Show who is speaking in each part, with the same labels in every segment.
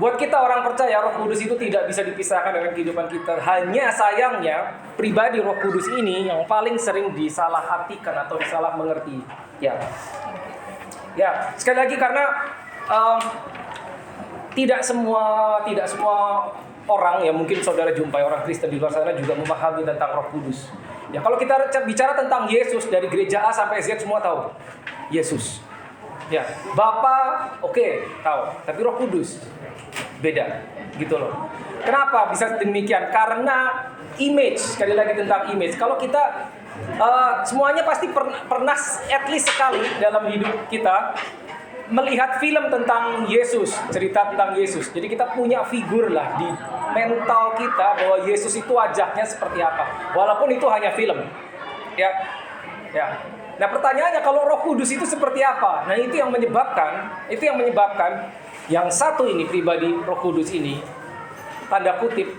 Speaker 1: Buat kita orang percaya, Roh Kudus itu tidak bisa dipisahkan dengan kehidupan kita. Hanya sayangnya, pribadi Roh Kudus ini yang paling sering disalahartikan atau disalah mengerti. Ya, sekali lagi karena tidak semua orang, ya mungkin saudara jumpai orang Kristen di luar sana juga memahami tentang Roh Kudus. Ya, kalau kita bicara tentang Yesus dari gereja A sampai Z semua tahu Yesus. Ya, Bapa oke, tahu, tapi Roh Kudus beda, gitu loh. Kenapa bisa demikian? Karena image, sekali lagi tentang image. Kalau kita semuanya pasti pernah at least sekali dalam hidup kita melihat film tentang Yesus, cerita tentang Yesus. Jadi kita punya figur lah di mental kita bahwa Yesus itu wajahnya seperti apa. Walaupun itu hanya film. Ya. Nah, pertanyaannya kalau Roh Kudus itu seperti apa? Nah, itu yang menyebabkan yang satu ini pribadi Roh Kudus ini tanda kutip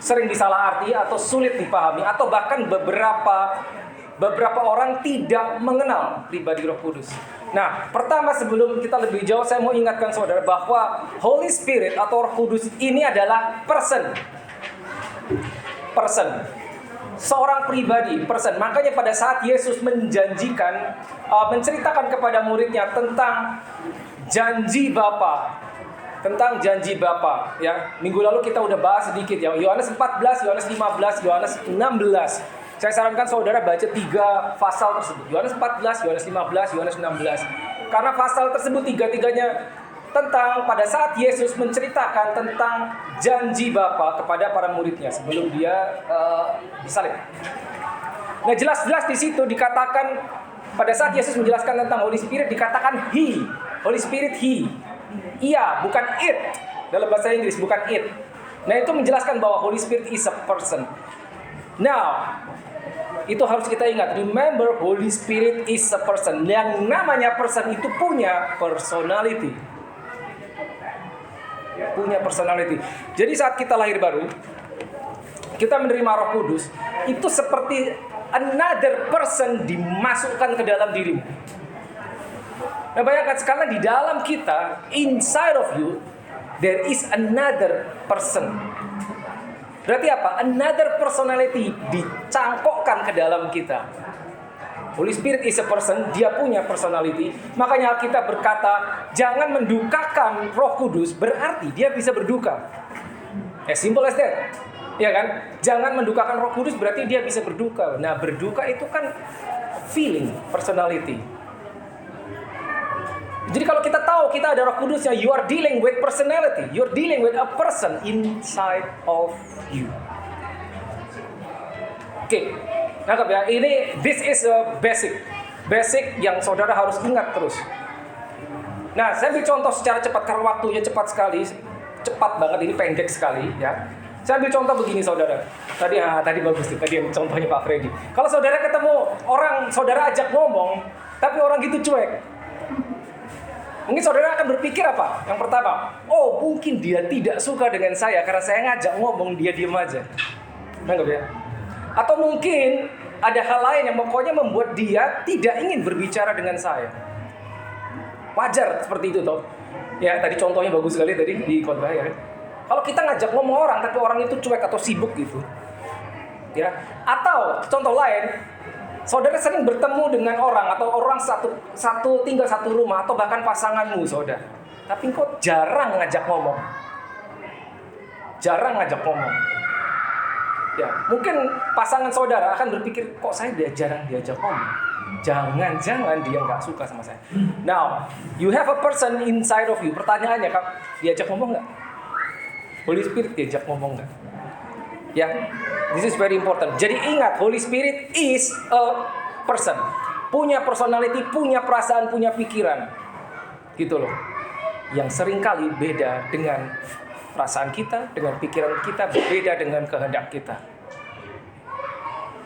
Speaker 1: sering disalaharti atau sulit dipahami atau bahkan beberapa orang tidak mengenal pribadi Roh Kudus. Nah, pertama sebelum kita lebih jauh saya mau ingatkan saudara bahwa Holy Spirit atau Roh Kudus ini adalah person. Seorang pribadi, person. Makanya pada saat Yesus menceritakan kepada muridnya tentang janji Bapa, ya. Minggu lalu kita udah bahas sedikit ya. Yohanes 14, Yohanes 15, Yohanes 16. Saya sarankan saudara baca 3 pasal tersebut. Yohanes 14, Yohanes 15, Yohanes 16. Karena pasal tersebut tiga-tiganya tentang pada saat Yesus menceritakan tentang janji Bapa kepada para muridnya sebelum dia disalib. Nah, jelas-jelas di situ dikatakan pada saat Yesus menjelaskan tentang Holy Spirit dikatakan He. Holy Spirit He. Iya, bukan it. Dalam bahasa Inggris bukan it. Nah, itu menjelaskan bahwa Holy Spirit is a person. Now, itu harus kita ingat. Remember, Holy Spirit is a person. Yang namanya person itu punya personality. Jadi saat kita lahir baru, kita menerima Roh Kudus, itu seperti another person dimasukkan ke dalam dirimu. Nah, bayangkan sekarang di dalam kita, inside of you, there is another person. Berarti apa? Another personality dicangkokkan ke dalam kita. Holy Spirit is a person, dia punya personality. Makanya Alkitab berkata, jangan mendukakan Roh Kudus, berarti dia bisa berduka. As simple as that. Ya kan? Jangan mendukakan Roh Kudus berarti dia bisa berduka. Nah, berduka itu kan feeling, personality. Jadi kalau kita tahu kita ada Roh Kudusnya, you are dealing with personality. You are dealing with a person inside of you. Oke, nangkap ya. This is a basic yang saudara harus ingat terus. Nah, saya ambil contoh secara cepat karena waktunya cepat banget, ini pendek sekali ya. Saya ambil contoh begini saudara. Tadi bagus tuh, tadi yang contohnya Pak Freddy. Kalau saudara ketemu orang, saudara ajak ngomong, tapi orang gitu cuek. Mungkin saudara akan berpikir apa? Yang pertama, oh mungkin dia tidak suka dengan saya karena saya ngajak ngomong, dia diam aja. Nangkep ya? Atau mungkin ada hal lain yang pokoknya membuat dia tidak ingin berbicara dengan saya. Wajar seperti itu toh. Ya, tadi contohnya bagus sekali tadi di khotbah ya. Kalau kita ngajak ngomong orang tapi orang itu cuek atau sibuk gitu. Ya. Atau contoh lain, saudara sering bertemu dengan orang atau orang tinggal satu rumah atau bahkan pasanganmu saudara. Tapi kok jarang ngajak ngomong. Ya, mungkin pasangan saudara akan berpikir, kok saya jarang diajak ngomong. Jangan-jangan dia nggak suka sama saya. Now, you have a person inside of you. Pertanyaannya, Kak, diajak ngomong nggak? Holy Spirit diajak ngomong nggak? Ya, this is very important. Jadi ingat, Holy Spirit is a person. Punya personality, punya perasaan, punya pikiran. Gitu loh. Yang seringkali beda dengan perasaan kita, dengan pikiran kita, berbeda dengan kehendak kita.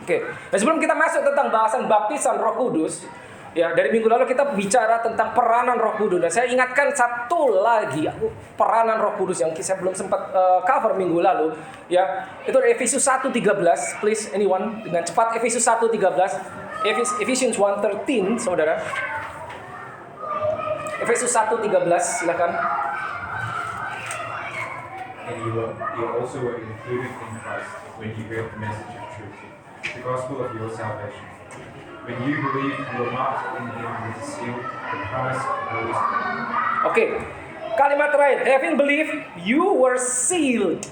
Speaker 1: Oke. Nah, sebelum kita masuk tentang bahasan baptisan Roh Kudus, ya, dari minggu lalu kita bicara tentang peranan Roh Kudus. Dan saya ingatkan satu lagi peranan Roh Kudus yang saya belum sempat cover minggu lalu, ya. Itu Efesus 1:13, please anyone dengan cepat Efesus 1:13. Ephesians 1:13, saudara. Efesus 1:13, silakan.
Speaker 2: and you also were included in Christ when you heard the message of truth, the gospel of your salvation. When you believe, you were marked in Him with the seal, the promise of the Holy Spirit.
Speaker 1: Oke, kalimat terakhir, having believed, you were sealed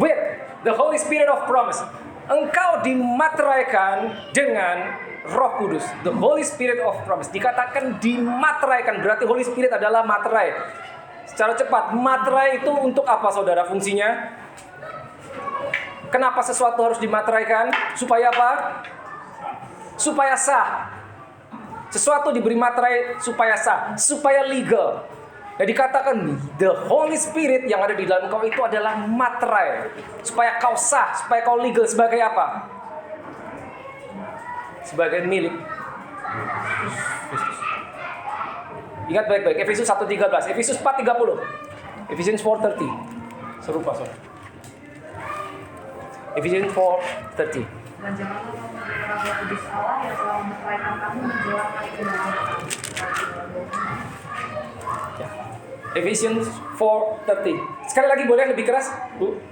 Speaker 1: with the Holy Spirit of promise. Engkau dimateraikan dengan Roh Kudus, the Holy Spirit of promise. Dikatakan dimateraikan, berarti Holy Spirit adalah materai. Secara cepat, materai itu untuk apa saudara fungsinya? Kenapa sesuatu harus dimateraikan? Supaya apa? Supaya sah. Sesuatu diberi materai supaya sah, supaya legal. Dan dikatakan the Holy Spirit yang ada di dalam kau itu adalah materai. Supaya kau sah, supaya kau legal sebagai apa? Sebagai milik Kristus. Ingat baik-baik, Efesus 1:13, Efesus 4:30, Ephesians 4:30. Serupa soalnya. Ephesians 4:30.
Speaker 3: Dan janganlah kamu mengenal Roh Kudus Allah yang telah memeteraikan kamu menjelang hari kedatangan.
Speaker 1: Ya. Ephesians 4:30. Sekali lagi boleh lebih keras, Bu?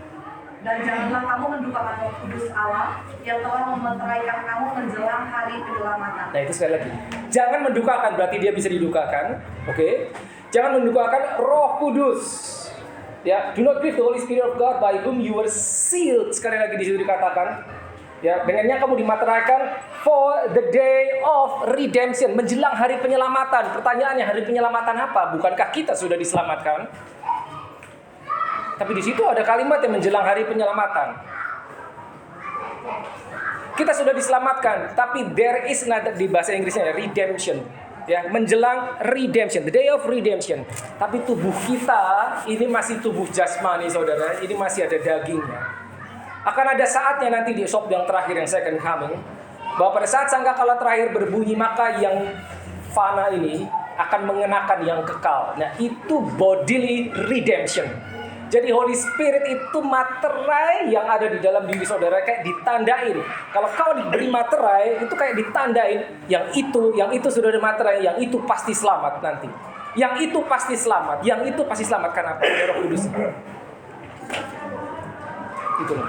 Speaker 3: Dan janganlah kamu mendukakan Roh Kudus Allah yang telah memeteraikan kamu menjelang hari penyelamatan.
Speaker 1: Nah itu sekali lagi. Jangan mendukakan, berarti dia bisa didukakan. Oke. Jangan mendukakan Roh Kudus. Ya, do not grieve the Holy Spirit of God by whom you were sealed. Sekali lagi di situ dikatakan, ya, dengannya kamu dimateraikan for the day of redemption, menjelang hari penyelamatan. Pertanyaannya, hari penyelamatan apa? Bukankah kita sudah diselamatkan? Tapi di situ ada kalimat yang menjelang hari penyelamatan. Kita sudah diselamatkan, tapi there is another, di bahasa Inggrisnya redemption. Ya, menjelang redemption, the day of redemption. Tapi tubuh kita ini masih tubuh jasmani, saudara. Ini masih ada dagingnya. Akan ada saatnya nanti di esok yang terakhir yang second coming, bahwa pada saat sangkakala terakhir berbunyi, maka yang fana ini akan mengenakan yang kekal. Nah, itu bodily redemption. Jadi Holy Spirit itu materai yang ada di dalam diri saudara, kayak ditandain. Kalau kau diberi materai, itu kayak ditandain. Yang itu sudah ada materai, yang itu pasti selamat nanti. Yang itu pasti selamat, yang itu pasti selamat karena apa? Roh Kudus. Itu loh.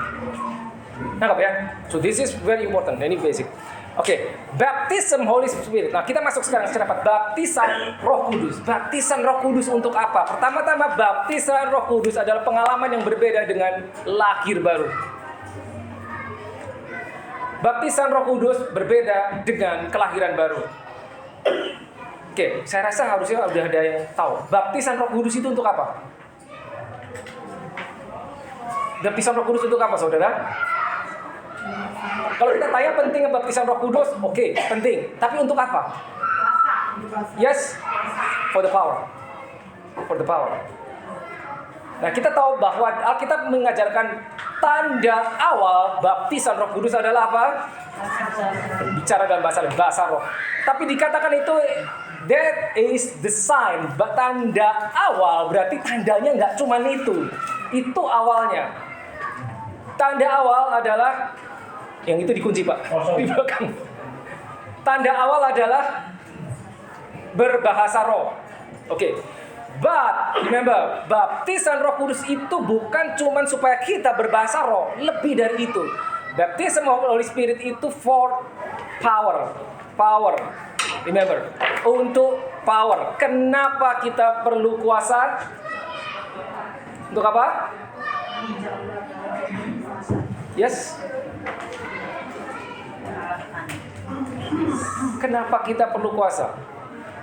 Speaker 1: Nangkap ya? So this is very important, ini basic. Oke, baptism Holy Spirit. Nah, kita masuk sekarang secara cepat. Baptisan Roh Kudus. Baptisan Roh Kudus untuk apa? Pertama-tama, baptisan Roh Kudus adalah pengalaman yang berbeda dengan lahir baru. Baptisan Roh Kudus berbeda dengan kelahiran baru. Oke, saya rasa harusnya udah ada yang tahu. Baptisan Roh Kudus itu untuk apa? Baptisan Roh Kudus untuk apa, saudara? Kalau kita tanya penting baptisan Roh Kudus, oke, penting. Tapi untuk apa? Yes, for the power. For the power. Nah, kita tahu bahwa Alkitab mengajarkan tanda awal baptisan Roh Kudus adalah apa? Bicara dalam bahasa roh. Tapi dikatakan itu that is the sign. Tanda awal berarti tandanya nggak cuma itu. Itu awalnya. Tanda awal adalah yang itu dikunci, Pak. Di belakang. Tanda awal adalah berbahasa roh. Oke. But remember, baptisan Roh Kudus itu bukan cuma supaya kita berbahasa roh, lebih dari itu. Baptism of Holy Spirit itu for power. Power. Remember, untuk power. Kenapa kita perlu kuasa? Untuk apa? Yes. Kenapa kita perlu kuasa?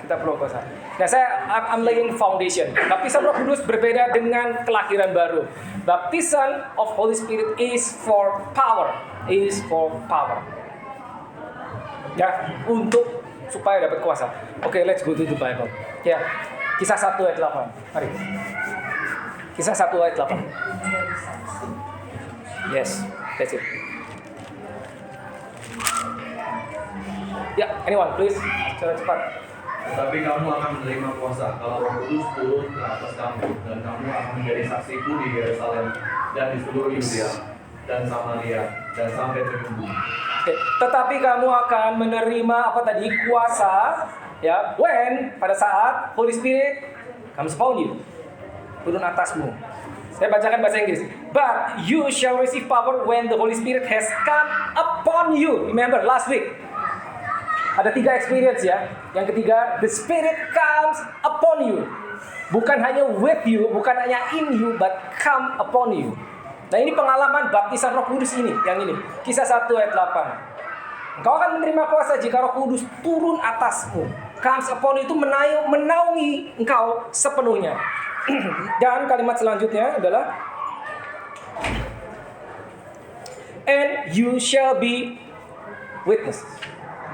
Speaker 1: Kita perlu kuasa. Nah, I'm laying foundation. Baptisan Roh Kudus berbeda dengan kelahiran baru. Baptisan of Holy Spirit is for power. Is for power. Ya, untuk supaya dapat kuasa. Oke, let's go to the Bible. Ya, Kisah 1 ayat 8. Mari. Kisah 1 ayat 8. Yes, that's it. Ya, anyone please, cepat.
Speaker 4: Tetapi kamu akan menerima kuasa kalau Roh Kudus turun ke atas kamu, dan kamu akan menjadi saksiku di Yerusalem dan di seluruh Yudea dan Samaria dan sampai ke ujung.
Speaker 1: Tetapi kamu akan menerima apa tadi? Kuasa, ya. When? Pada saat Holy Spirit comes upon you. turun atasmu. Saya bacakan bahasa Inggris. But you shall receive power when the Holy Spirit has come upon you. Remember last week. Ada 3 experience ya. Yang ketiga, the Spirit comes upon you. Bukan hanya with you, bukan hanya in you, but come upon you. Nah ini pengalaman baptisan Roh Kudus ini, yang ini. Kisah 1 ayat 8. Engkau akan menerima kuasa jika Roh Kudus turun atasmu. Comes upon you itu menaungi engkau sepenuhnya. Dan kalimat selanjutnya adalah and you shall be witnesses.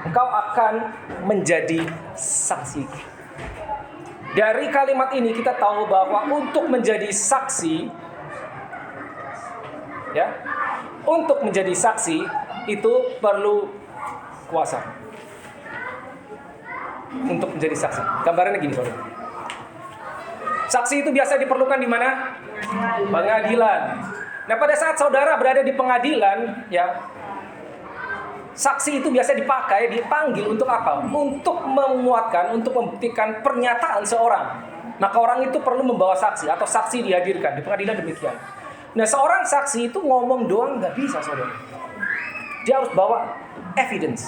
Speaker 1: Engkau akan menjadi saksi. Dari kalimat ini kita tahu bahwa untuk menjadi saksi, ya, untuk menjadi saksi itu perlu kuasa. Untuk menjadi saksi. Gambarannya gini, saudara. Saksi itu biasa diperlukan di mana? Pengadilan. Nah, pada saat saudara berada di pengadilan, ya, saksi itu biasa dipanggil untuk apa? Untuk menguatkan, untuk membuktikan pernyataan seorang. Maka orang itu perlu membawa saksi atau saksi dihadirkan di pengadilan demikian. Nah, seorang saksi itu ngomong doang nggak bisa, saudara. Dia harus bawa evidence.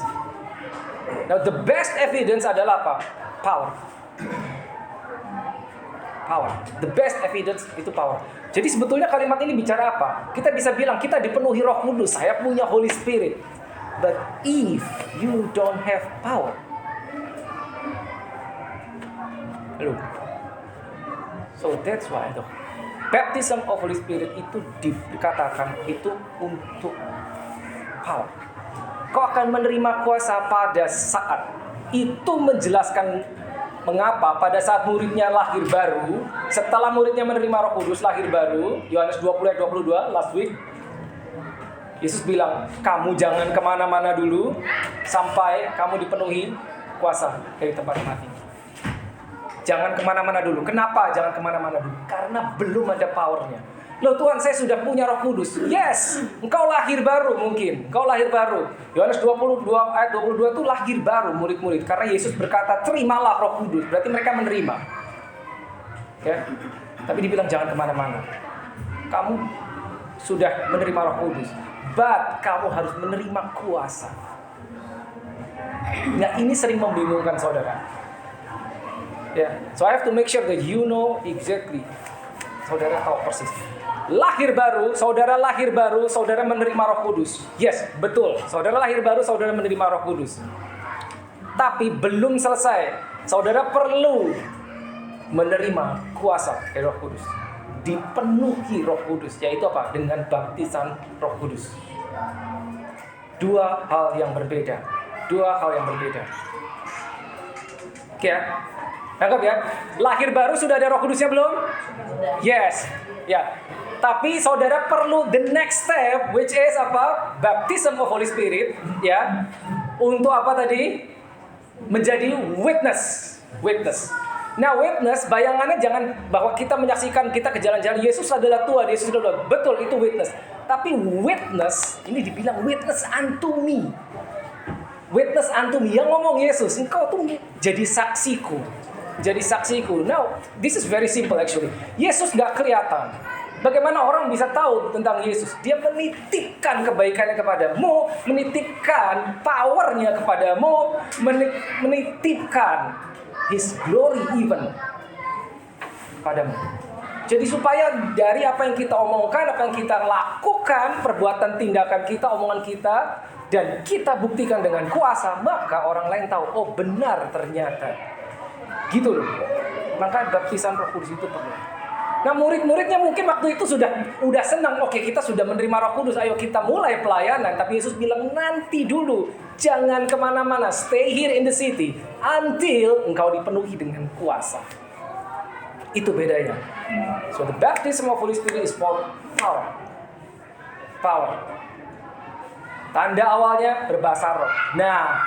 Speaker 1: Now, the best evidence adalah apa? Power. Power. The best evidence itu power. Jadi sebetulnya kalimat ini bicara apa? Kita bisa bilang kita dipenuhi Roh Kudus, saya punya Holy Spirit. But if you don't have power, look. So that's why the baptism of Holy Spirit itu dikatakan itu untuk power. Kau akan menerima kuasa pada saat itu menjelaskan mengapa pada saat muridnya lahir baru, setelah muridnya menerima Roh Kudus lahir baru, Yohanes 20 ayat 22 last week, Yesus bilang, kamu jangan kemana-mana dulu sampai kamu dipenuhi kuasa dari tempat mati. Jangan kemana-mana dulu. Kenapa jangan kemana-mana dulu? Karena belum ada powernya. Loh Tuhan, saya sudah punya Roh Kudus. Yes, engkau lahir baru mungkin. Engkau lahir baru. Yohanes 22 ayat 22 itu lahir baru murid-murid. Karena Yesus berkata, terimalah Roh Kudus. Berarti mereka menerima. Ya. Tapi dibilang jangan kemana-mana. Kamu sudah menerima Roh Kudus. But kamu harus menerima kuasa. Nah ini sering membingungkan saudara. Ya. So I have to make sure that you know exactly. Saudara tahu persis. Lahir baru, saudara menerima Roh Kudus. Yes, betul. Saudara lahir baru, saudara menerima Roh Kudus. Tapi belum selesai. Saudara perlu menerima kuasa dari Roh Kudus. Dipenuhi Roh Kudus, yaitu apa? Dengan baptisan Roh Kudus. Dua hal yang berbeda. Oke ya? Tangkap ya? Lahir baru sudah ada Roh Kudusnya belum? Yes. Ya. Tapi saudara perlu the next step, which is apa? Baptism of Holy Spirit, ya. Untuk apa tadi? Menjadi witness. Nah, witness bayangannya jangan bahwa kita menyaksikan kita ke jalan-jalan Yesus adalah Tuhan, Yesus adalah Tuhan. Betul, itu witness. Tapi witness ini dibilang witness unto me. Witness unto me, yang ngomong Yesus, engkau tuh jadi saksiku. Now, this is very simple actually. Yesus nggak kelihatan. Bagaimana orang bisa tahu tentang Yesus? Dia menitipkan kebaikannya kepadamu, menitipkan powernya kepadamu, menitipkan His glory even padamu. Jadi supaya dari apa yang kita omongkan, apa yang kita lakukan, perbuatan, tindakan kita, omongan kita, dan kita buktikan dengan kuasa, maka orang lain tahu, oh benar ternyata. Gitu loh. Maka baptisan Roh Kudus itu perlu. Nah murid-muridnya mungkin waktu itu udah senang. Oke, kita sudah menerima Roh Kudus, ayo kita mulai pelayanan. Tapi Yesus bilang nanti dulu, jangan kemana-mana, stay here in the city until engkau dipenuhi dengan kuasa. Itu bedanya. So the baptism of Holy Spirit is for power. Tanda awalnya berbahasa roh. Nah,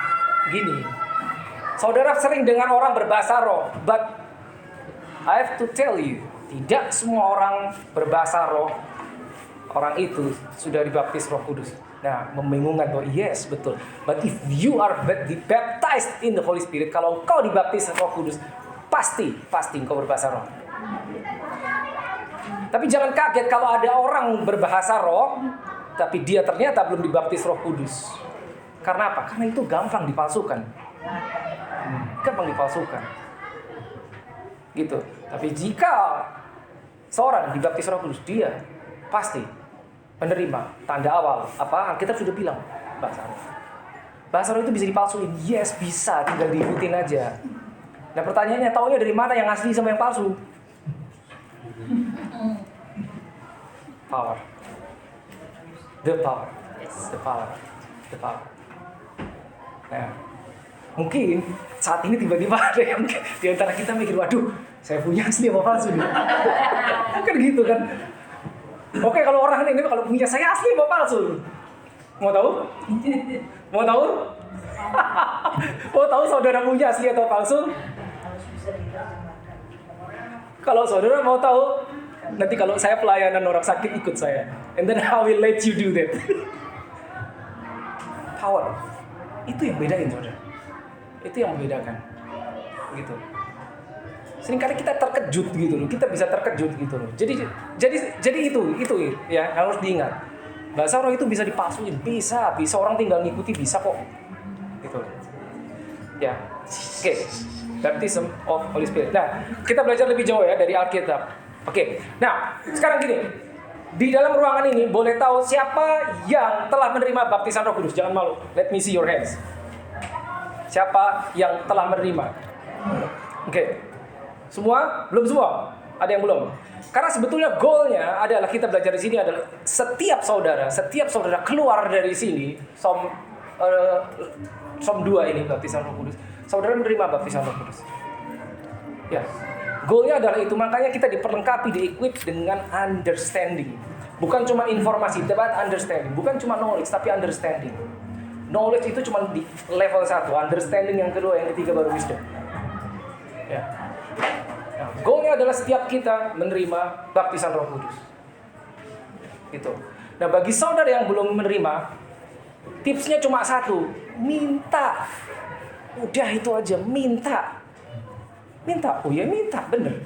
Speaker 1: gini. Saudara sering dengar orang berbahasa roh, but I have to tell you, tidak semua orang berbahasa roh, orang itu sudah dibaptis Roh Kudus. Nah, membingungkan bahwa yes, betul. But if you are baptized in the Holy Spirit, kalau engkau dibaptis Roh Kudus, pasti engkau berbahasa roh. Tapi jangan kaget kalau ada orang berbahasa roh, tapi dia ternyata belum dibaptis Roh Kudus. Karena apa? Karena itu gampang dipalsukan. Gampang dipalsukan. Gitu. Tapi jika seorang dibaptis Roh Kudus, dia pasti menerima tanda awal. Apa? Alkitab sudah bilang, bahasa roh. Bahasa roh itu bisa dipalsuin. Yes, bisa. Tinggal diikutin aja. Nah pertanyaannya, taunya dari mana yang asli sama yang palsu? Power. The power. The power. The power. Nah, mungkin saat ini tiba-tiba ada yang di antara kita mikir, waduh, saya punya asli apa palsu nih? Kan gitu kan. Oke, kalau orang ini kalau punya saya asli apa palsu? Mau tahu? Mau tahu? Mau tahu saudara punya asli atau palsu? Kalau saudara mau tahu, nanti kalau saya pelayanan orang sakit ikut saya. And then I will let you do that. Power. Itu yang bedain, saudara. Itu yang membedakan. Gitu. Seringkali kita terkejut gitu loh. Kita bisa terkejut gitu loh. Jadi itu ya harus diingat. Bahasa roh itu bisa dipalsuin, bisa orang tinggal ngikuti bisa kok. Gitu. Ya. Oke. Baptism of Holy Spirit. Nah, kita belajar lebih jauh ya dari Alkitab. Oke. Nah, sekarang gini. Di dalam ruangan ini boleh tahu siapa yang telah menerima baptisan Roh Kudus? Jangan malu. Let me see your hands. Siapa yang telah menerima? Oke. Semua? Belum semua? Ada yang belum? Karena sebetulnya goalnya adalah kita belajar di sini adalah setiap saudara keluar dari sini, Som 2 ini baptisan Roh Kudus. Saudara menerima baptisan Roh Kudus. Ya. Goalnya adalah itu, makanya kita diperlengkapi, di-equip dengan understanding. Bukan cuma informasi, tapi understanding. Bukan cuma knowledge, tapi understanding. Knowledge itu cuma di level 1, understanding yang kedua, yang ketiga baru wisdom. Ya. Nah, goalnya adalah setiap kita menerima baptisan Roh Kudus. Gitu. Nah, bagi saudara yang belum menerima, tipsnya cuma satu, minta. Udah itu aja, minta. Minta, oh ya minta, bener.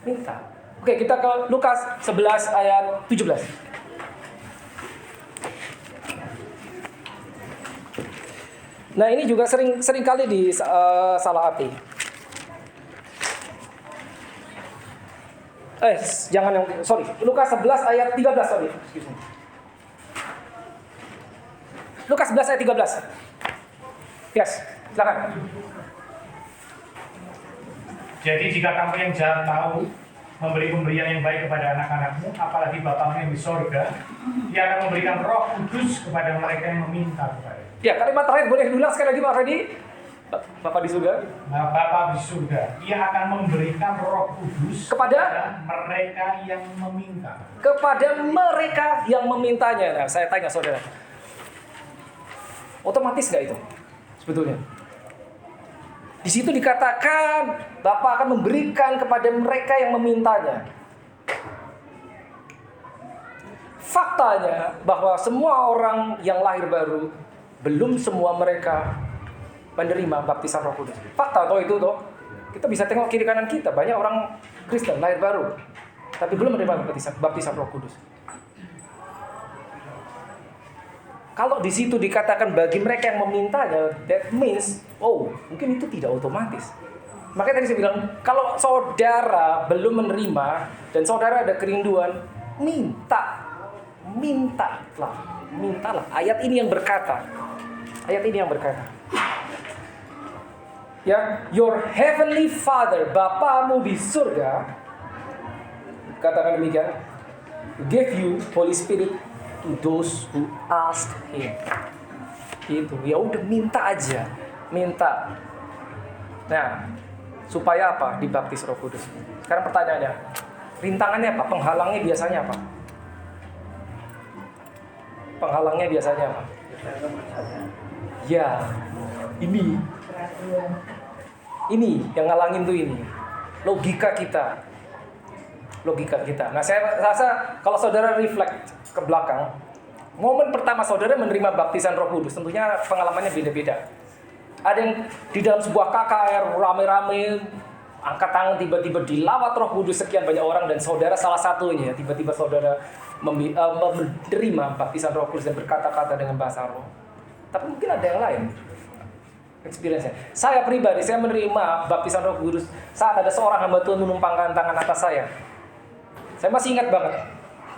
Speaker 1: Minta. Oke, kita ke Lukas 11 ayat 17. Nah, ini juga sering kali salah arti. Jangan yang sorry. Lukas 11 ayat 13, sorry. Excuse me. Lukas 11 ayat 13. Yes, silakan.
Speaker 5: Jadi jika kamu yang jahat tahu memberi pemberian yang baik kepada anak-anakmu, apalagi Bapamu yang di sorga, Dia akan memberikan Roh Kudus kepada mereka yang meminta kepada.
Speaker 1: Ya, kalimat terakhir boleh diulang sekali lagi Pak Freddy? Bapak di surga?
Speaker 5: Nah, Bapa di surga, Dia akan memberikan Roh Kudus
Speaker 1: kepada
Speaker 5: mereka yang meminta.
Speaker 1: Kepada mereka yang memintanya. Nah, saya tanya saudara, otomatis nggak itu sebetulnya? Di situ dikatakan Bapa akan memberikan kepada mereka yang memintanya. Faktanya bahwa semua orang yang lahir baru, belum semua mereka menerima baptisan Roh Kudus. Fakta toh itu toh. Kita bisa tengok kiri kanan kita, banyak orang Kristen lahir baru, tapi belum menerima baptisan Roh Kudus. Kalau di situ dikatakan bagi mereka yang memintanya, that means, mungkin itu tidak otomatis. Makanya tadi saya bilang, kalau saudara belum menerima dan saudara ada kerinduan, mintalah. Ayat ini yang berkata. Ya, your heavenly Father, Bapamu di surga, katakan demikian, give you Holy Spirit to those who ask Him. Itu, ya udah minta aja, minta. Nah, supaya apa? Dibaptis Roh Kudus. Sekarang pertanyaannya, rintangannya apa? Penghalangnya biasanya apa? Ya, ini yang ngalangin tuh ini. Logika kita. Nah, saya rasa kalau saudara reflect ke belakang, momen pertama saudara menerima baptisan Roh Kudus, tentunya pengalamannya beda-beda. Ada yang di dalam sebuah KKR rame-rame, angkat tangan tiba-tiba dilawat Roh Kudus sekian banyak orang dan saudara salah satunya, tiba-tiba saudara menerima baptisan Roh Kudus dan berkata-kata dengan bahasa roh. Tapi mungkin ada yang lain experience-nya. Saya pribadi, saya menerima baptisan Roh Kudus saat ada seorang hamba Tuhan menumpangkan tangan atas saya. Saya masih ingat banget.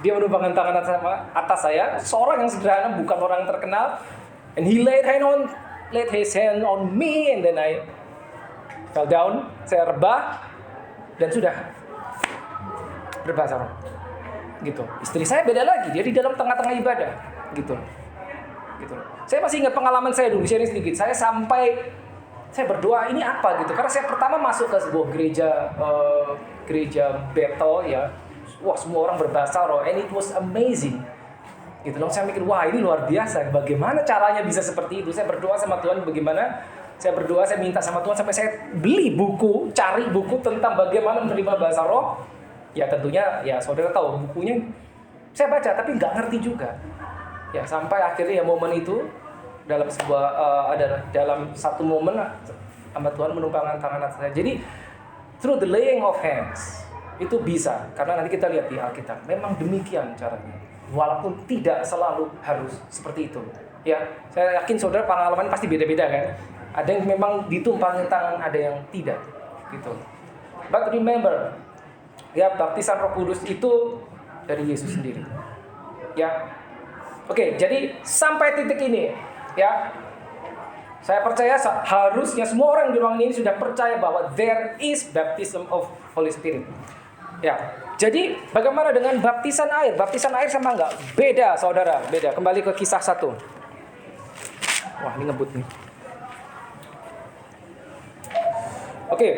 Speaker 1: Dia menumpangkan tangan atas saya, seorang yang sederhana, bukan orang terkenal. And he laid his hand on me, and then I fell down. Saya rebah dan sudah berbahasa roh. Gitu. Istri saya beda lagi, dia di dalam tengah-tengah ibadah. Gitu. Saya masih ingat pengalaman saya dulu, sharing sedikit. Saya berdoa ini apa gitu. Karena saya pertama masuk ke sebuah gereja Bethel ya. Wah, semua orang berbahasa roh, and it was amazing. Gitu. Lalu saya mikir, wah ini luar biasa. Bagaimana caranya bisa seperti itu? Saya berdoa sama Tuhan bagaimana. Saya berdoa, saya minta sama Tuhan sampai saya beli buku, cari buku tentang bagaimana menerima bahasa roh. Ya tentunya, ya saudara tahu bukunya saya baca tapi nggak ngerti juga. Ya sampai akhirnya ya momen itu dalam dalam satu momen hamba Tuhan menumpangkan tangan atas saya. Jadi through the laying of hands itu bisa, karena nanti kita lihat di Alkitab memang demikian caranya. Walaupun tidak selalu harus seperti itu. Ya, saya yakin saudara pengalaman pasti beda-beda kan. Ada yang memang ditumpangin tangan, ada yang tidak, gitu. But remember, ya baptisan Roh Kudus itu dari Yesus sendiri. Ya. Oke, jadi sampai titik ini, ya. Saya percaya harusnya semua orang di ruangan ini sudah percaya bahwa there is baptism of Holy Spirit. Ya. Jadi bagaimana dengan baptisan air? Baptisan air sama enggak? Beda, saudara, beda. Kembali ke Kisah 1. Wah, ini ngebut nih. Oke.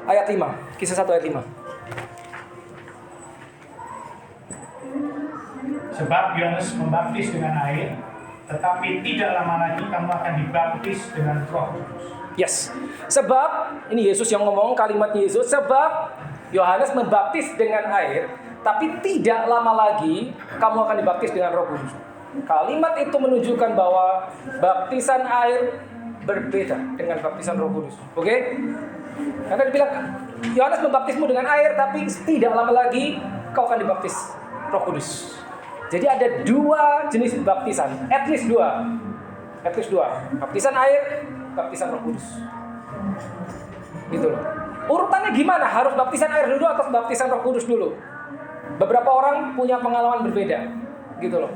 Speaker 1: Ayat 5. Kisah 1 ayat 5.
Speaker 5: Sebab Yohanes membaptis dengan air, tetapi tidak lama lagi kamu akan dibaptis dengan Roh Kudus.
Speaker 1: Yes. Sebab ini Yesus yang ngomong, kalimat Yesus, sebab Yohanes membaptis dengan air, tapi tidak lama lagi kamu akan dibaptis dengan Roh Kudus. Kalimat itu menunjukkan bahwa baptisan air berbeda dengan baptisan Roh Kudus. Oke? Karena dibilang Yohanes membaptismu dengan air, tapi tidak lama lagi kau akan dibaptis Roh Kudus. Jadi ada dua jenis baptisan, at least dua. Baptisan air, baptisan Roh Kudus. Gitu loh. Urutannya gimana? Harus baptisan air dulu atau baptisan Roh Kudus dulu? Beberapa orang punya pengalaman berbeda. Gitu loh.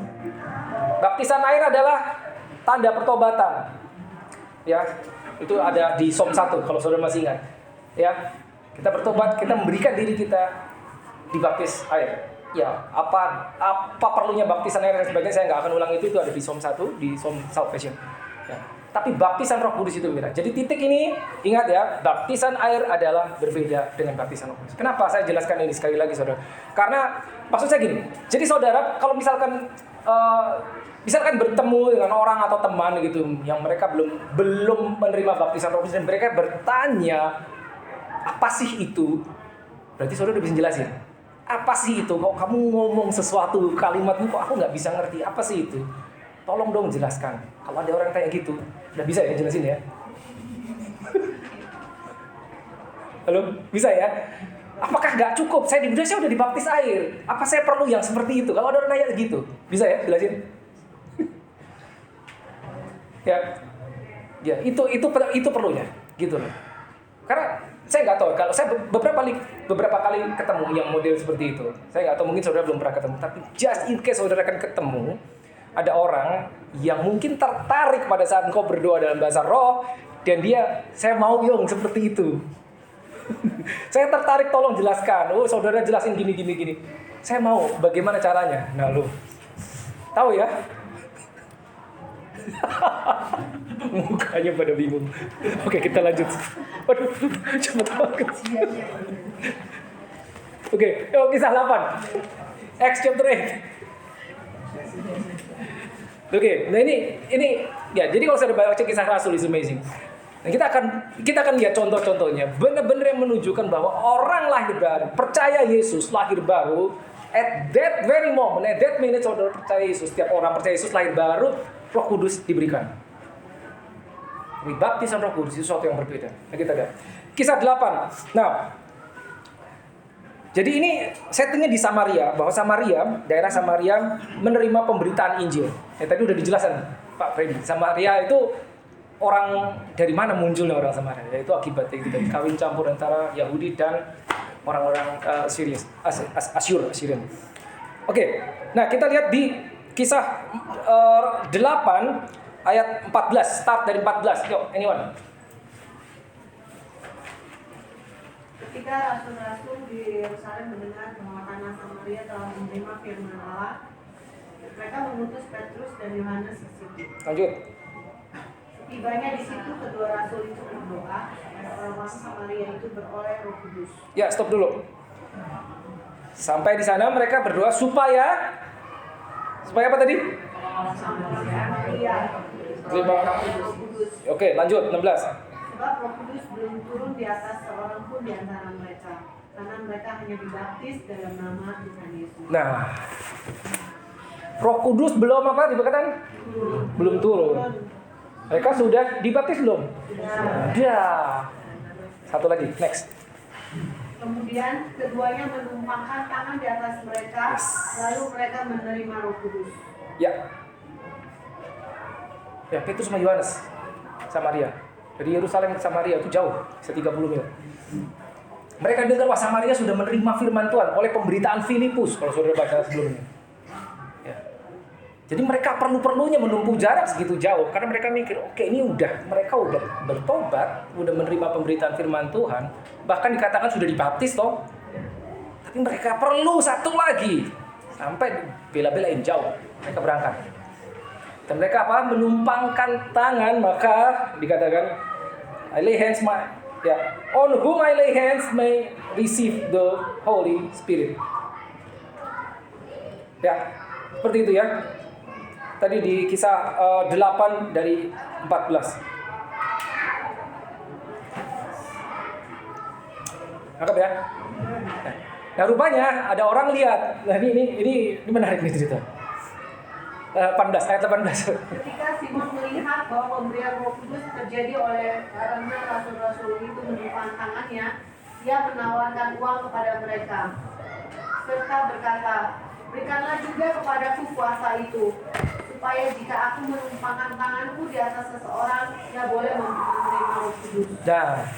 Speaker 1: Baptisan air adalah tanda pertobatan. Ya, itu ada di Psalm 1 kalau saudara masih ingat. Ya, kita bertobat, kita memberikan diri kita dibaptis air. Ya, apa perlunya baptisan air dan sebagainya saya nggak akan ulang itu ada di Psalm 1, di Psalm Salvation. Ya. Tapi baptisan Roh Kudus itu beda. Jadi titik ini ingat ya, baptisan air adalah berbeda dengan baptisan Roh Kudus. Kenapa saya jelaskan ini sekali lagi saudara? Karena maksud saya gini. Jadi saudara kalau misalkan bertemu dengan orang atau teman gitu yang mereka belum menerima baptisan Roh Kudus dan mereka bertanya apa sih itu? Berarti saudara udah bisa jelasin. Apa sih itu? Kok kamu ngomong sesuatu kalimatmu kok aku nggak bisa ngerti? Apa sih itu? Tolong dong jelaskan. Kalau ada orang tanya gitu, udah bisa ya jelasin ya? Halo, bisa ya? Apakah nggak cukup? Saya di Indonesia udah dibaptis air. Apa saya perlu yang seperti itu? Kalau ada orang nanya gitu, bisa ya jelasin? Ya, itu perlunya, gitu loh. Karena saya nggak tahu, kalau saya beberapa kali ketemu yang model seperti itu. Saya nggak tahu, mungkin saudara belum pernah ketemu, tapi just in case saudara akan ketemu, ada orang yang mungkin tertarik pada saat engkau berdoa dalam bahasa roh, dan saya mau Yong seperti itu. Saya tertarik, tolong jelaskan. Oh, saudara jelasin gini. Saya mau, bagaimana caranya? Nah, lu tahu ya? Mukanya pada bingung. Oke, kita lanjut. Waduh, cepet banget. Oke, Kisah 8. Acts chapter 8. Oke, nah ini ya. Jadi kalau saya baca Kisah Rasul is amazing. Nah, kita akan lihat contoh-contohnya. Benar-benar yang menunjukkan bahwa orang lahir baru, percaya Yesus lahir baru. At that very moment, at that minute saudara percaya Yesus. Setiap orang percaya Yesus lahir baru, Roh Kudus diberikan. Baptisan Roh Kudus itu sesuatu yang berbeda. Nah, kita lihat Kisah 8. Nah, jadi ini settingnya di Samaria, bahwa daerah Samaria menerima pemberitaan Injil. Tadi udah dijelaskan Pak Freddy. Samaria itu orang dari mana munculnya orang Samaria? Yaitu akibat kawin campur antara Yahudi dan orang-orang Asyurian. Oke, nah kita lihat di Kisah 8 ayat 14, start dari 14. Yuk, anyone?
Speaker 6: Ketika rasul-rasul di Yerusalem mendengar bahwa tanah Samaria telah menerima firman Allah, mereka mengutus Petrus dan Yohanes ke situ.
Speaker 1: Lanjut.
Speaker 6: Tibanya di situ, kedua rasul itu berdoa supaya orang-orang Samaria itu beroleh Roh Kudus.
Speaker 1: Ya, stop dulu. Sampai di sana mereka berdoa supaya apa tadi?
Speaker 6: Samaria
Speaker 1: Terima.
Speaker 6: Roh Kudus.
Speaker 1: Oke, lanjut 16.
Speaker 6: Sebab Roh Kudus belum turun di atas seorang pun di antara mereka, karena mereka hanya dibaptis dalam nama Tuhan Yesus.
Speaker 1: Nah, Roh Kudus belum apa dikatakan? Belum turun. Mereka sudah dibaptis belum? Sudah. Satu lagi, next.
Speaker 6: Kemudian keduanya menumpangkan tangan di atas mereka, lalu mereka menerima Roh Kudus.
Speaker 1: Ya. Ya, Petrus sama Yohanes, Samaria. Dari Yerusalem ke Samaria itu jauh, 30 mil. Mereka dengar wah Samaria sudah menerima firman Tuhan oleh pemberitaan Filipus, kalau saudara baca sebelumnya. Ya. Jadi mereka perlu-perlunya menempuh jarak segitu jauh karena mereka mikir, oke ini mereka udah bertobat, udah menerima pemberitaan firman Tuhan, bahkan dikatakan sudah dibaptis toh. Tapi mereka perlu satu lagi. Sampai bela-belain jauh mereka berangkat. Dan mereka apa? Menumpangkan tangan, maka dikatakan I lay hands on whom I lay hands may receive the Holy Spirit. Ya, seperti itu ya. Tadi di Kisah 8 dari 14. Nangkap ya? Nah, rupanya ada orang lihat. Nah, ini menarik nih cerita. 18 ayat 18.
Speaker 6: Ketika Simon melihat bahwa pemberian Roh Kudus terjadi karena rasul-rasul itu menumpang tangannya, ia menawarkan uang kepada mereka, serta berkata, berikanlah juga kepadaku kuasa itu, supaya jika aku menumpangkan tanganku di atas seseorang, ia boleh menerima Roh Kudus.
Speaker 1: Nah,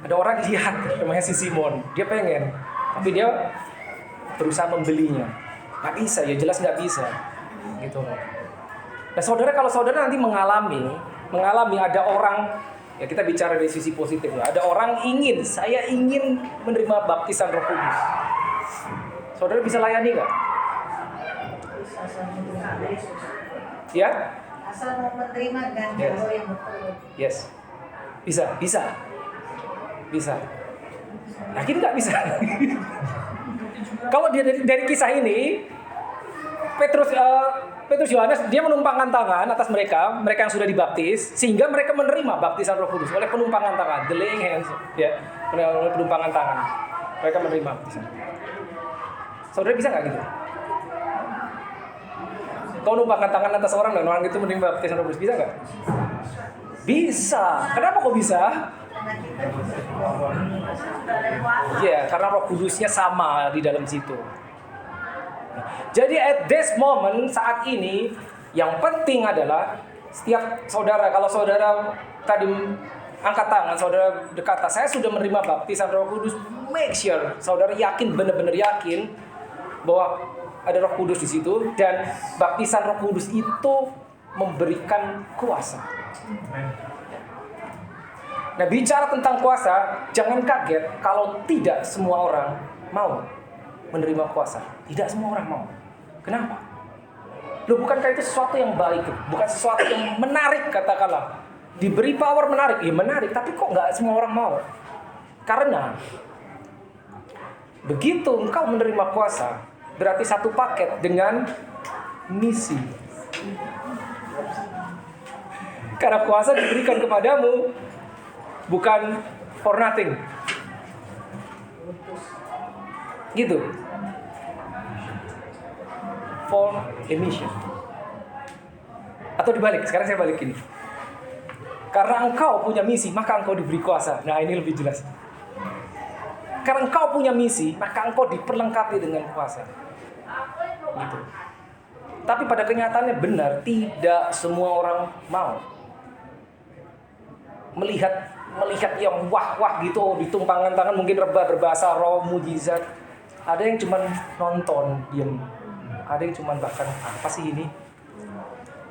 Speaker 1: ada orang lihat namanya si Simon, dia pengen, tapi dia berusaha membelinya. Nggak bisa, ya jelas nggak bisa, gitu. Nah, saudara, kalau saudara nanti mengalami ada orang, ya kita bicara dari sisi positif ya, ada orang saya ingin menerima baptisan Roh Kudus. Saudara bisa layani nggak? Ya?
Speaker 3: Asal mau menerima dan jalur yang betul.
Speaker 1: Yes. Bisa. Yakin nggak bisa? Kalau dia dari kisah ini, Petrus Yohanes dia menumpangkan tangan atas mereka yang sudah dibaptis, sehingga mereka menerima baptisan Roh Kudus oleh penumpangan tangan, the laying hands, ya, oleh penumpangan tangan, mereka menerima baptisan. Saudara bisa nggak gitu? Kau numpangkan tangan atas orang dan orang itu menerima baptisan Roh Kudus, bisa nggak? Bisa. Kenapa kok bisa?
Speaker 3: Karena kita sudah ada kuasa.
Speaker 1: Ya, karena Roh Kudusnya sama di dalam situ. Jadi at this moment, saat ini, yang penting adalah setiap saudara, kalau saudara tadi angkat tangan, saudara berkata, saya sudah menerima baptisan Roh Kudus, make sure saudara yakin, benar-benar yakin bahwa ada Roh Kudus di situ, dan baptisan Roh Kudus itu memberikan kuasa. Nah, bicara tentang kuasa, jangan kaget kalau tidak semua orang mau menerima kuasa. Tidak semua orang mau. Kenapa? Loh, bukankah itu sesuatu yang baik? Bukan sesuatu yang menarik, katakanlah. Diberi power menarik, ya menarik, tapi kok nggak semua orang mau? Karena begitu engkau menerima kuasa, berarti satu paket dengan misi. Karena kuasa diberikan kepadamu bukan for nothing. Gitu. For a mission. Atau dibalik, sekarang saya balik ini. Karena engkau punya misi, maka engkau diberi kuasa. Nah, ini lebih jelas. Karena engkau punya misi, maka engkau diperlengkapi dengan kuasa. Gitu. Tapi pada kenyataannya benar, tidak semua orang mau melihat yang wah gitu, ditumpangan tangan, mungkin berbahasa roh, mujizat. Ada yang cuma nonton, diam. Ada yang cuma bahkan, apa sih ini?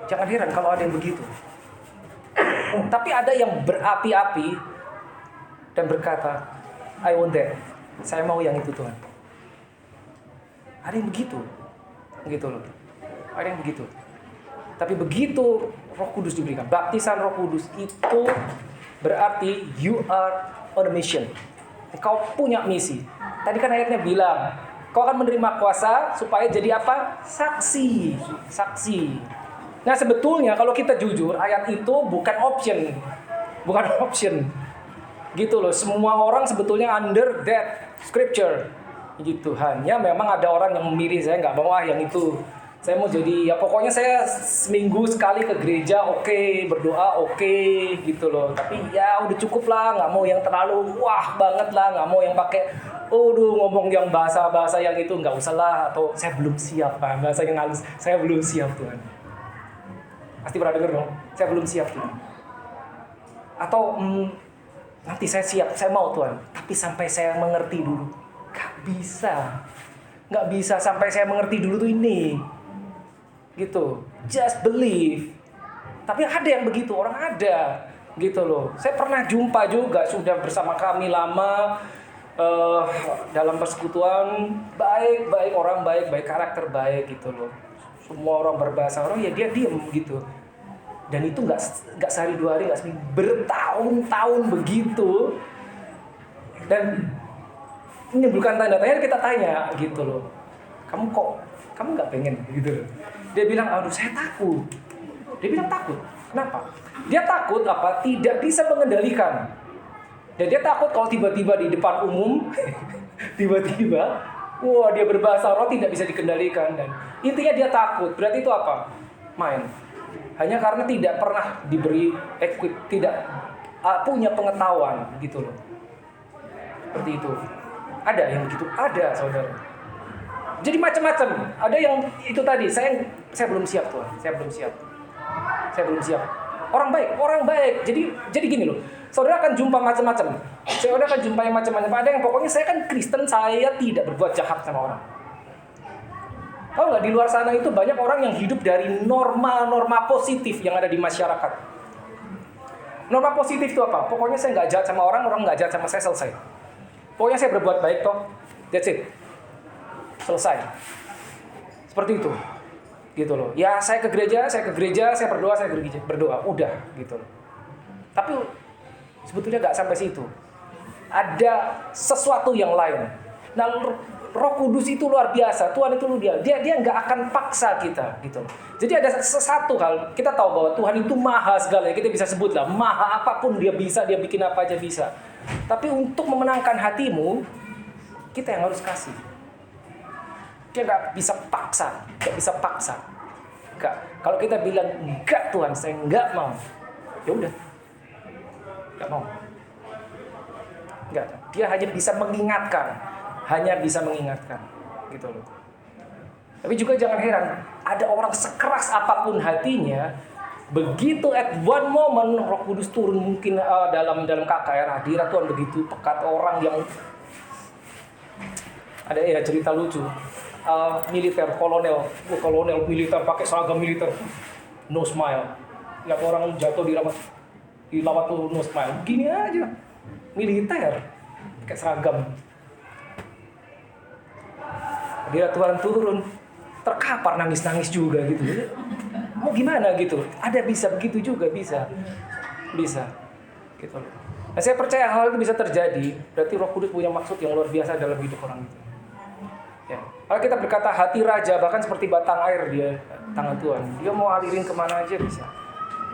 Speaker 1: Jangan heran kalau ada yang begitu. Tapi ada yang berapi-api dan berkata, I want that. Saya mau yang itu, Tuhan. Ada yang begitu. Begitu loh. Ada yang begitu. Tapi begitu Roh Kudus diberikan, baptisan Roh Kudus itu berarti you are on a mission. Engkau punya misi. Tadi kan ayatnya bilang, kau akan menerima kuasa supaya jadi apa? Saksi. Nah, sebetulnya kalau kita jujur, ayat itu bukan option. Gitu loh. Semua orang sebetulnya under that scripture. Gitu. Hanya memang ada orang yang memilih, saya nggak mau yang itu. Saya mau jadi, ya pokoknya saya seminggu sekali ke gereja, oke, berdoa, oke, gitu loh. Tapi ya udah cukup lah, nggak mau yang terlalu wah banget lah, nggak mau yang pakai, ngomong yang bahasa yang itu, nggak usah lah. Atau saya belum siap, Pak, bahasa yang halus, saya belum siap, Tuhan. Pasti pernah denger dong, saya belum siap, Tuhan. Atau nanti saya siap, saya mau, Tuhan. Tapi sampai saya mengerti dulu, nggak bisa sampai saya mengerti dulu tuh ini. Gitu, just believe. Tapi ada yang begitu, orang ada gitu loh. Saya pernah jumpa juga, sudah bersama kami lama dalam persekutuan, baik orang baik karakter baik gitu loh. Semua orang berbahasa orang, ya dia diem gitu. Dan itu nggak sehari 2 hari, nggak seminggu, bertahun-tahun begitu. Dan menimbulkan tanda tanya, kita tanya gitu loh, kamu nggak pengen gitu loh. Dia bilang, aduh saya takut. Dia bilang takut, kenapa? Dia takut apa? Tidak bisa mengendalikan. Dan dia takut kalau tiba-tiba di depan umum tiba-tiba dia berbahasa roh tidak bisa dikendalikan. Dan intinya dia takut. Berarti itu apa? Main. Hanya karena tidak pernah diberi tidak punya pengetahuan gitu loh. Seperti itu. Ada yang begitu, ada saudara. Jadi macam-macam. Ada yang itu tadi, saya belum siap, Tuhan. Saya belum siap. Orang baik. Jadi gini loh. Saudara akan jumpa macam-macam. Saudara akan jumpa yang macam-macam. Ada yang pokoknya saya kan Kristen, saya tidak berbuat jahat sama orang. Tahu nggak, di luar sana itu banyak orang yang hidup dari norma positif yang ada di masyarakat. Norma positif itu apa? Pokoknya saya nggak jahat sama orang nggak jahat sama saya, selesai. Pokoknya saya berbuat baik toh, that's it. Selesai. Seperti itu. Gitu loh. Ya saya ke gereja, saya berdoa, berdoa. Udah gitu loh. Tapi sebetulnya nggak sampai situ. Ada sesuatu yang lain. Nah, Roh Kudus itu luar biasa. Tuhan itu dia nggak akan paksa kita gitu loh. Jadi ada sesuatu hal, kita tahu bahwa Tuhan itu maha segala, kita bisa sebut lah, maha apapun dia bisa, dia bikin apa aja bisa. Tapi untuk memenangkan hatimu, kita yang harus kasih. Dia nggak bisa paksa. Nggak. Kalau kita bilang enggak Tuhan, saya nggak mau, ya udah, nggak mau. Nggak. Dia hanya bisa mengingatkan, gitu loh. Tapi juga jangan heran, ada orang sekeras apapun hatinya, begitu at one moment Roh Kudus turun, mungkin dalam KKR hadirat Tuhan begitu pekat, orang yang ada ya cerita lucu, militer kolonel militer pakai seragam militer, no smile, lihat orang jatuh di lawat tuh no smile, gini aja, militer pakai seragam. Hadirat Tuhan turun, terkapar nangis juga gitu. Mau gimana gitu? Ada bisa begitu juga, bisa gitu. Nah, saya percaya hal itu bisa terjadi. Berarti Roh Kudus punya maksud yang luar biasa dalam hidup orang itu. Ya. Kalau kita berkata hati raja, bahkan seperti batang air dia tangan Tuhan. Dia mau alirin kemana aja bisa.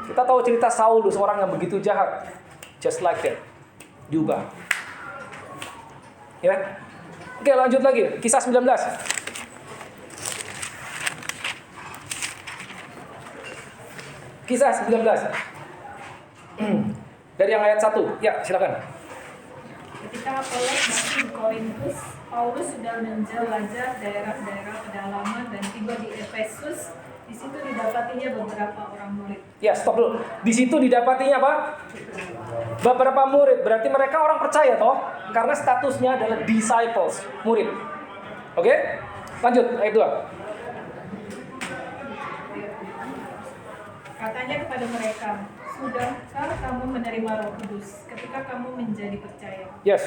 Speaker 1: Kita tahu cerita Saulus, orang yang begitu jahat, just like that, diubah. Ya. Oke, lanjut lagi. Kisah 19. Kisah 19. Dari yang ayat 1. Ya, silakan.
Speaker 7: Ketika Apolos masih di Korintus, Paulus sudah menjelajah daerah-daerah pedalaman dan tiba di Efesus. Di situ didapatinya beberapa orang murid.
Speaker 1: Ya, stop dulu. Di situ didapatinya apa? Beberapa murid. Berarti mereka orang percaya toh? Karena statusnya adalah disciples, murid. Oke? Lanjut, ayat 2.
Speaker 7: Katanya kepada mereka, sudahkah kamu menerima Roh Kudus ketika kamu menjadi percaya?
Speaker 1: Yes.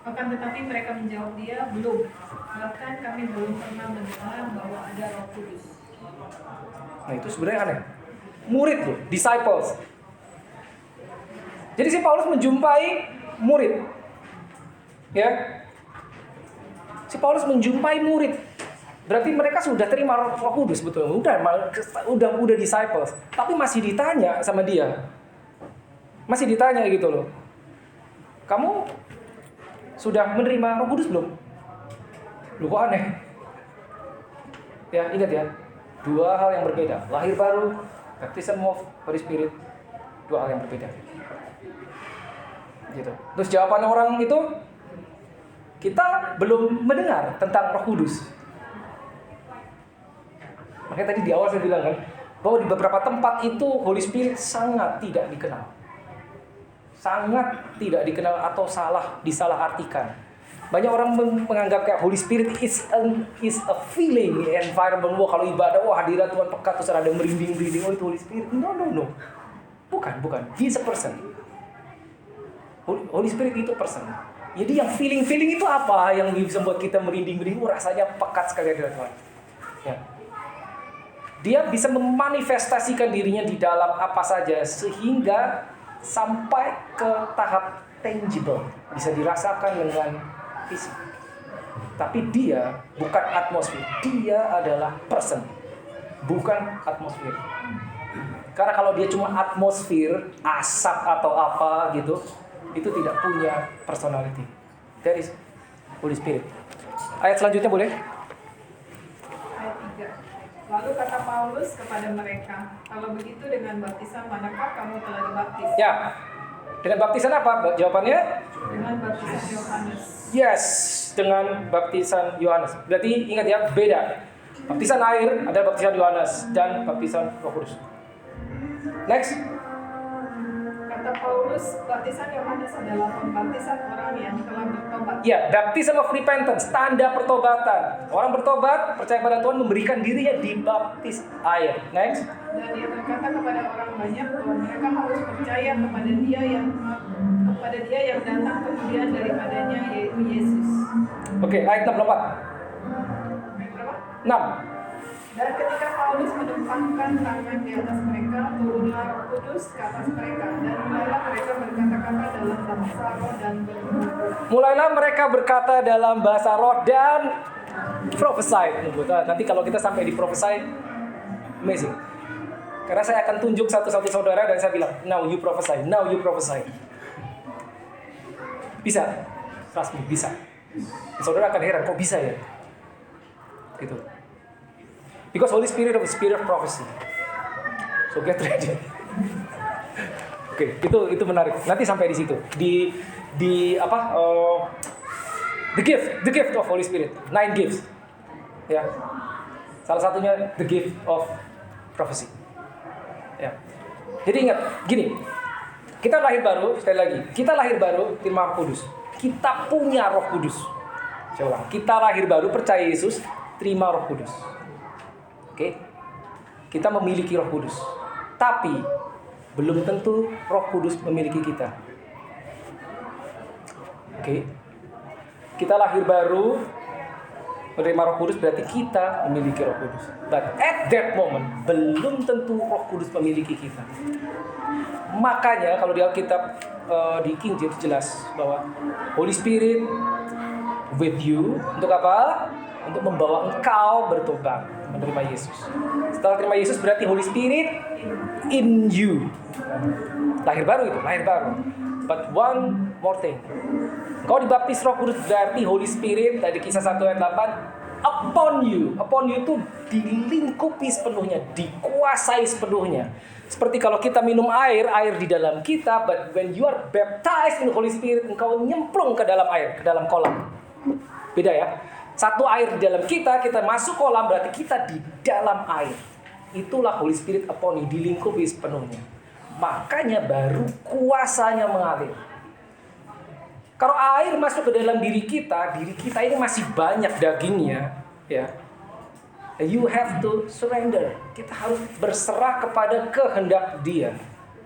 Speaker 7: Akan tetapi mereka menjawab dia, belum. Bahkan kami belum pernah mendengar bahwa ada Roh Kudus.
Speaker 1: Nah, itu sebenarnya aneh. Murid loh, disciples. Jadi si Paulus menjumpai murid. Ya. Si Paulus menjumpai murid. Berarti mereka sudah terima Roh Kudus, betul. Udah disciples. Tapi masih ditanya sama dia. Masih ditanya gitu loh. Kamu sudah menerima Roh Kudus belum? Loh, kok aneh? Ya, ingat ya. Dua hal yang berbeda. Lahir baru, baptism of Holy Spirit. Dua hal yang berbeda. Gitu. Terus jawaban orang itu, kita belum mendengar tentang Roh Kudus. Makanya tadi di awal saya bilang kan, bahwa di beberapa tempat itu Holy Spirit sangat tidak dikenal. Sangat tidak dikenal atau disalahartikan. Banyak orang menganggap kayak Holy Spirit is a feeling environment. Wah, kalau ibadah, wah hadirat Tuhan pekat, terus ada merinding-merinding, oh itu Holy Spirit. No. Bukan. He is a person. Holy Spirit itu person. Jadi yang feeling itu apa yang bisa membuat kita merinding-merinding, rasanya pekat sekali hadirat Tuhan. Ya. Dia bisa memanifestasikan dirinya di dalam apa saja sehingga sampai ke tahap tangible, bisa dirasakan dengan fisik. Tapi dia bukan atmosfer, dia adalah person, bukan atmosfer. Karena kalau dia cuma atmosfer, asap atau apa gitu, itu tidak punya personality. That is Holy Spirit. Ayat selanjutnya boleh?
Speaker 7: Ayat 3. Lalu kata Paulus kepada mereka, kalau begitu dengan baptisan manakah kamu telah dibaptis?
Speaker 1: Ya. Dengan baptisan apa? Jawabannya?
Speaker 7: Dengan baptisan Yohanes.
Speaker 1: Yes, dengan baptisan Yohanes. Berarti ingat ya, beda. Baptisan air adalah baptisan Yohanes dan baptisan Roh Kudus. Next.
Speaker 7: Kata Paulus, baptisan Yohanes adalah pembaptisan orang yang telah bertobat.
Speaker 1: Ya, baptism of repentance, tanda pertobatan. Orang bertobat, percaya pada Tuhan, memberikan dirinya dibaptis air. Next.
Speaker 7: Dan dia berkata kepada orang banyak bahwa mereka harus percaya kepada dia yang datang kemudian daripadanya, yaitu Yesus.
Speaker 1: Oke, ayat 64.
Speaker 7: Ayat berapa?
Speaker 1: 6.
Speaker 7: Dan ketika Paulus menumpahkan tangan di atas mereka, turunlah Roh Kudus ke atas mereka, dan mulailah mereka berkata-kata dalam bahasa roh dan bernubuat.
Speaker 1: Mulailah mereka berkata dalam bahasa roh dan prophesy. Nanti kalau kita sampai di prophesy, amazing. Karena saya akan tunjuk satu-satu saudara dan saya bilang, now you prophesy. Bisa, trust me, bisa. Saudara akan heran, kok bisa ya? Gitu. Because Holy Spirit is a spirit of prophecy. So get ready. Oke, itu menarik. Nanti sampai di situ. The gift of Holy Spirit. 9 gifts. Ya. Salah satunya the gift of prophecy. Ya. Jadi ingat, gini. Kita lahir baru, sekali lagi. Kita lahir baru, terima Roh Kudus. Kita punya Roh Kudus. Saya ulang. Kita lahir baru, percaya Yesus, terima Roh Kudus. Oke. Kita memiliki Roh Kudus. Tapi belum tentu Roh Kudus memiliki kita. Oke. Kita lahir baru, menerima Roh Kudus berarti kita memiliki Roh Kudus. But at that moment belum tentu Roh Kudus memiliki kita. Makanya kalau di Alkitab di King James jelas bahwa Holy Spirit with you untuk apa? Untuk membawa engkau bertobat, menerima Yesus. Setelah terima Yesus berarti Holy Spirit in you. Lahir baru itu, lahir baru. But one more thing. Kau dibaptis Roh Kudus berarti Holy Spirit dari Kisah 1 ayat 8 upon you. Upon you itu dilingkupi sepenuhnya, dikuasai sepenuhnya. Seperti kalau kita minum air di dalam kita, but when you are baptized in the Holy Spirit, engkau nyemplung ke dalam air, ke dalam kolam. Beda ya. Satu air di dalam kita masuk kolam, berarti kita di dalam air. Itulah Holy Spirit upon you, dilingkupi sepenuhnya. Makanya baru kuasanya mengalir. Kalau air masuk ke dalam diri kita ini masih banyak dagingnya, ya. You have to surrender. Kita harus berserah kepada kehendak Dia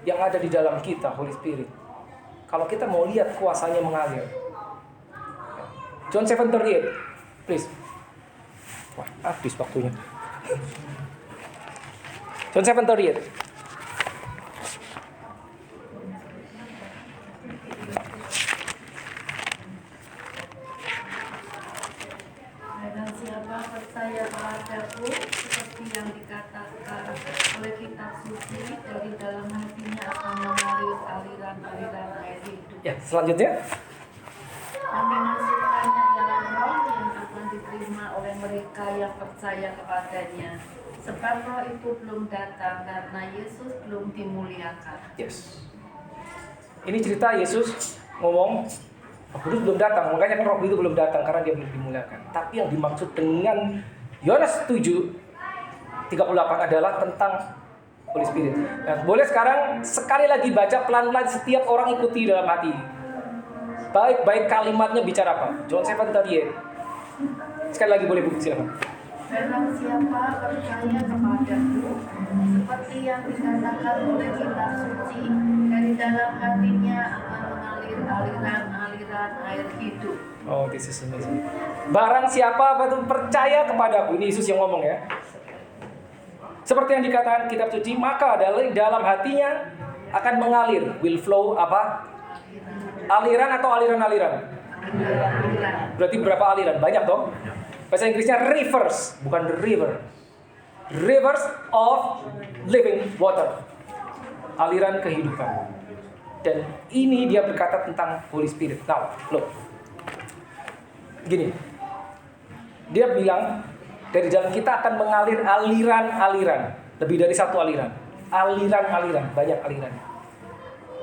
Speaker 1: yang ada di dalam kita, Holy Spirit. Kalau kita mau lihat kuasanya mengalir. John 7:38, please. Wah, habis waktunya. John 7:38.
Speaker 7: Dan siapa percaya kepadaku, seperti yang dikatakan oleh kitab suci, dari dalam hatinya akan mengalir aliran-aliran air hidup.
Speaker 1: Ya, selanjutnya.
Speaker 7: Dan dimasukkannya dalam roh yang akan diterima oleh mereka yang percaya kepadanya. Sebab roh itu belum datang karena Yesus belum dimuliakan.
Speaker 1: Yes. Ini cerita Yesus ngomong, Roh Kudus belum datang, makanya kan Roh itu belum datang karena Dia belum dimuliakan. Tapi yang dimaksud dengan Yohanes 7:38 adalah tentang Holy Spirit. Nah, boleh sekarang sekali lagi baca pelan-pelan, setiap orang ikuti dalam hati. Baik kalimatnya bicara apa? John 7:38. Sekali lagi boleh buku silakan.
Speaker 7: Barang siapa percaya kepadaku, seperti yang dikatakan oleh kitab suci, dari dalam hatinya akan mengalir aliran-aliran air hidup.
Speaker 1: Oh, this is amazing. Barang siapa percaya kepadaku, ini Yesus yang ngomong ya. Seperti yang dikatakan kitab suci, maka dari dalam hatinya akan mengalir, will flow apa? Aliran atau aliran-aliran? Berarti berapa aliran? Banyak dong. Bahasa Inggrisnya rivers, bukan river. Rivers of living water. Aliran kehidupan. Dan ini dia berkata tentang Holy Spirit. Now, look. Gini. Dia bilang dari dalam kita akan mengalir aliran-aliran. Lebih dari satu aliran. Aliran-aliran, banyak aliran.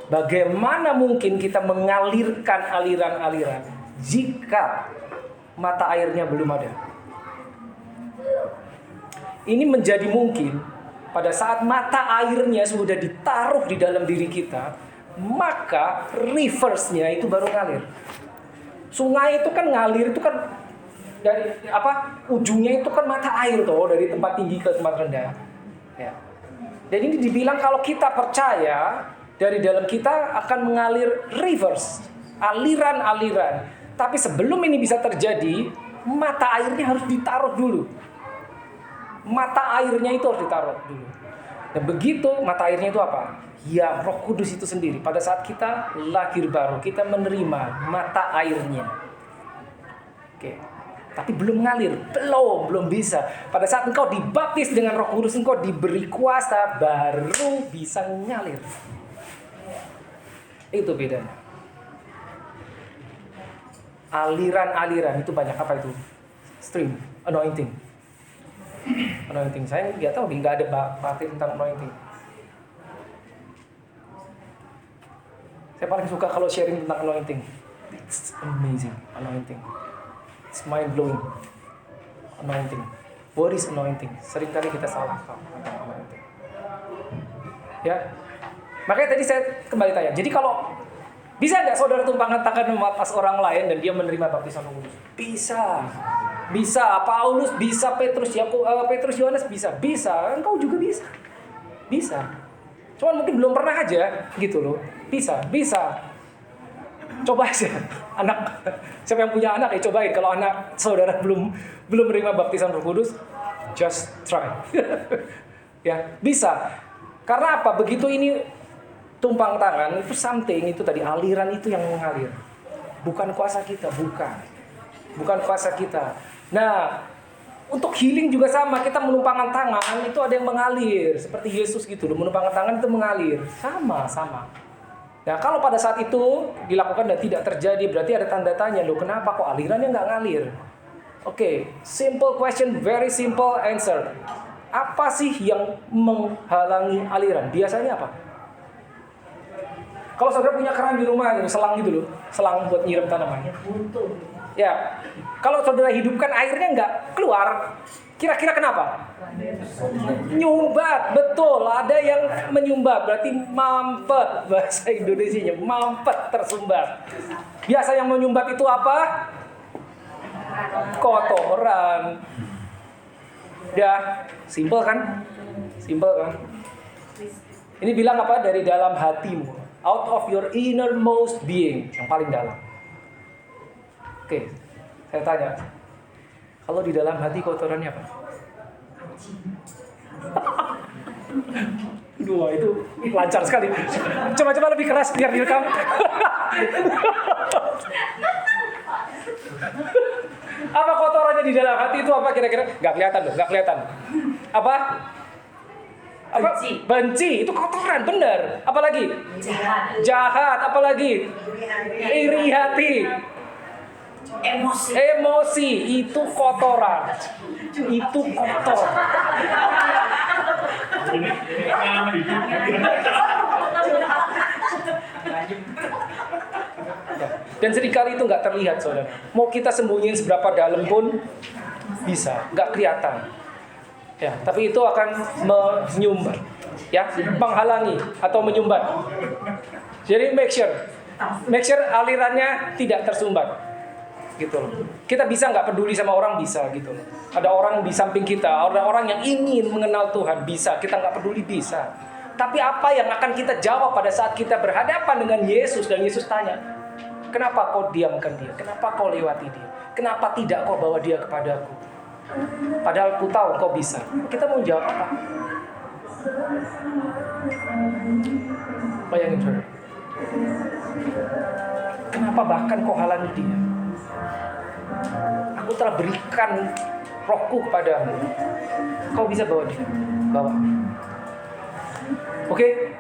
Speaker 1: Bagaimana mungkin kita mengalirkan aliran-aliran jika mata airnya belum ada? Ini menjadi mungkin pada saat mata airnya sudah ditaruh di dalam diri kita, maka riversnya itu baru ngalir. Sungai itu kan ngalir, itu kan dari apa? Ujungnya itu kan mata air toh, dari tempat tinggi ke tempat rendah. Ya. Dan ini dibilang kalau kita percaya, dari dalam kita akan mengalir rivers, aliran-aliran. Tapi sebelum ini bisa terjadi, mata airnya harus ditaruh dulu. Mata airnya itu harus ditaruh dulu. Dan begitu mata airnya itu apa? Ya, Roh Kudus itu sendiri. Pada saat kita lahir baru, kita menerima mata airnya. Oke. Tapi belum ngalir, belum bisa. Pada saat engkau dibaptis dengan Roh Kudus, engkau diberi kuasa, baru bisa ngalir. Itu bedanya. Aliran-aliran itu banyak apa itu? Stream, anointing. Anointing, saya nggak tahu, nggak ada batin tentang anointing. Saya paling suka kalau sharing tentang anointing. It's amazing, anointing. It's mind blowing. Anointing. What is anointing? Seringkali kita salah tentang anointing. Ya, makanya tadi saya kembali tanya. Jadi kalau bisa nggak saudara tumpangkan tangan atas orang lain dan dia menerima baptisan Roh Kudus? Bisa. Bisa. Paulus bisa, Petrus, Yohanes bisa. Bisa. Engkau juga bisa. Bisa. Cuman mungkin belum pernah aja gitu loh. Bisa. Coba aja. Anak, siapa yang punya anak ya cobain. Kalau anak saudara belum menerima baptisan Roh Kudus, just try. Ya, bisa. Karena apa? Begitu ini tumpang tangan, itu something, itu tadi aliran itu yang mengalir. Bukan kuasa kita, bukan kuasa kita. Nah, untuk healing juga sama, kita menumpangkan tangan itu ada yang mengalir, seperti Yesus gitu loh, menumpangkan tangan itu mengalir, sama. Nah, kalau pada saat itu dilakukan dan tidak terjadi, berarti ada tanda tanya loh, kenapa kok alirannya nggak ngalir? Oke, simple question, very simple answer. Apa sih yang menghalangi aliran? Biasanya apa? Kalau saudara punya keran di rumah, selang gitu loh, selang buat nyiram tanaman. Ya, kalau saudara hidupkan airnya nggak keluar, kira-kira kenapa? Nyumbat, betul. Ada yang menyumbat, berarti mampet bahasa Indonesianya, mampet tersumbat. Biasa yang menyumbat itu apa? Kotoran. Udah, simpel kan? Simpel kan? Ini bilang apa? Dari dalam hatimu, out of your innermost being, yang paling dalam. Oke, saya tanya, kalau di dalam hati kotorannya apa? Dua itu lancar sekali. Coba-coba lebih keras biar direkam. Apa kotorannya di dalam hati itu apa kira-kira? Gak kelihatan loh, gak kelihatan. Apa? Benci. Itu kotoran, benar. Apalagi? Jahat. Apalagi? Iri hati. Emosi. Itu kotoran. Itu kotor. Dan seringkali itu nggak terlihat, saudara. Mau kita sembunyiin seberapa dalam pun bisa, nggak kelihatan. Ya, tapi itu akan menyumbat, ya, menghalangi atau menyumbat. Jadi make sure alirannya tidak tersumbat, gitu loh. Kita bisa nggak peduli sama orang, bisa gitu loh. Ada orang di samping kita, orang yang ingin mengenal Tuhan, bisa. Kita nggak peduli, bisa. Tapi apa yang akan kita jawab pada saat kita berhadapan dengan Yesus dan Yesus tanya, kenapa kau diamkan dia? Kenapa kau lewati dia? Kenapa tidak kau bawa dia kepadaku? Padahal ku tahu kau bisa. Kita mau jawab apa? Bayangin saudara. Kenapa bahkan kau halangi dia? Aku telah berikan rohku kepadamu. Kau bisa bawa dia. Bawa. Oke?